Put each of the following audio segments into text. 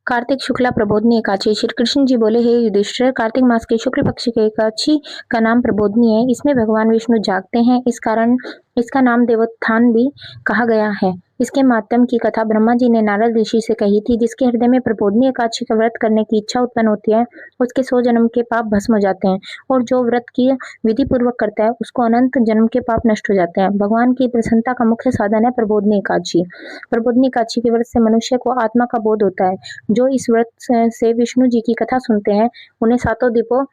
कार्तिक शुक्ला प्रबोधनी एकादशी। श्री कृष्ण जी बोले, हे युधिष्ठिर, कार्तिक मास के शुक्ल पक्ष के एकादशी का नाम प्रबोधनी है। इसमें भगवान विष्णु जागते हैं, इस कारण इसका नाम देवोत्थान भी कहा गया है। इसके माध्यम की कथा ब्रह्मा जी ने नारद ऋषि से कही थी। जिसके हृदय में प्रबोधनी एकादशी का व्रत करने की इच्छा उत्पन्न होती है, उसके 100 जन्म के पाप भस्म हो जाते हैं, और जो व्रत की विधि पूर्वक करता है उसको अनंत जन्म के पाप नष्ट हो जाते हैं। भगवान की प्रसन्नता का मुख्य साधन है प्रबोधनी एकादशी। प्रबोधनी एकादशी के व्रत से मनुष्य को आत्मा का बोध होता है। जो इस व्रत से विष्णु जी की कथा सुनते हैं, उन्हें 7 दीपों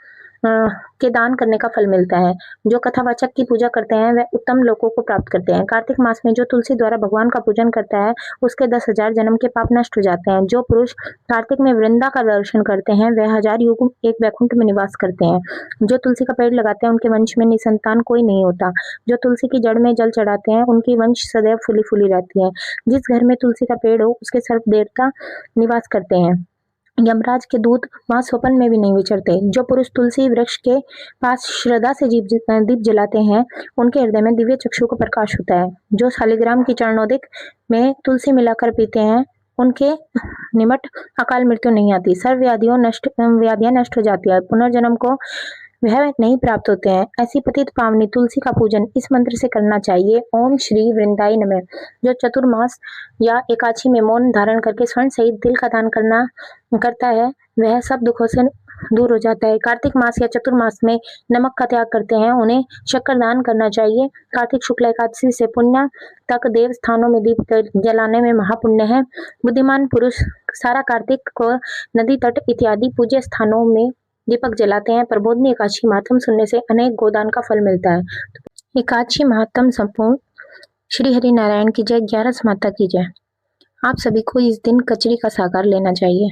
के दान करने का फल मिलता है। जो कथावाचक की पूजा करते हैं वह उत्तम लोकों को प्राप्त करते हैं। कार्तिक मास में जो तुलसी द्वारा भगवान का पूजन करता है, उसके 10,000 जन्म के पाप नष्ट हो जाते हैं। जो पुरुष कार्तिक में वृंदा का दर्शन करते हैं, वह 1000 युग एक वैकुंठ में निवास करते हैं। जो तुलसी का पेड़ लगाते हैं, उनके वंश में निसंतान कोई नहीं होता। जो तुलसी की जड़ में जल चढ़ाते हैं, उनकी वंश सदैव फूली फूली रहती है। जिस घर में तुलसी का पेड़ हो, उसके सर्प देवता निवास करते हैं। यमराज के दूत वहां स्वप्न में भी नहीं विचरते। जो पुरुष तुलसी वृक्ष के पास श्रद्धा से दीप जलाते हैं, उनके हृदय में दिव्य चक्षु का प्रकाश होता है। जो शालिग्राम की चरणोदिक में तुलसी मिलाकर पीते हैं, उनके निमट अकाल मृत्यु नहीं आती। सर्व व्याधियां नष्ट हो जाती है, पुनर्जन्म को वह नहीं प्राप्त होते हैं। ऐसी पतित पावनी तुलसी का पूजन इस मंत्र से करना चाहिए, ओम श्री वृंदाई नमः। जो चतुर्मास या एकादशी में मौन धारण करके स्वर्ण सहित दिल का दान करता है, वह सब दुखों से दूर हो जाता है। कार्तिक मास या चतुर्मास में नमक का त्याग करते हैं, उन्हें शक्कर दान करना चाहिए। कार्तिक शुक्ल एकादशी से पुण्य तक देव स्थानों में दीप जलाने में महापुण्य है। बुद्धिमान पुरुष सारा कार्तिक को नदी तट इत्यादि पूज्य स्थानों में दीपक जलाते हैं। प्रबोधनी एकादशी महात्म सुनने से अनेक गोदान का फल मिलता है। एकादशी महात्म संपूर्ण। श्री हरि नारायण की जय। 11 माता की जय। आप सभी को इस दिन कचरी का साकार लेना चाहिए।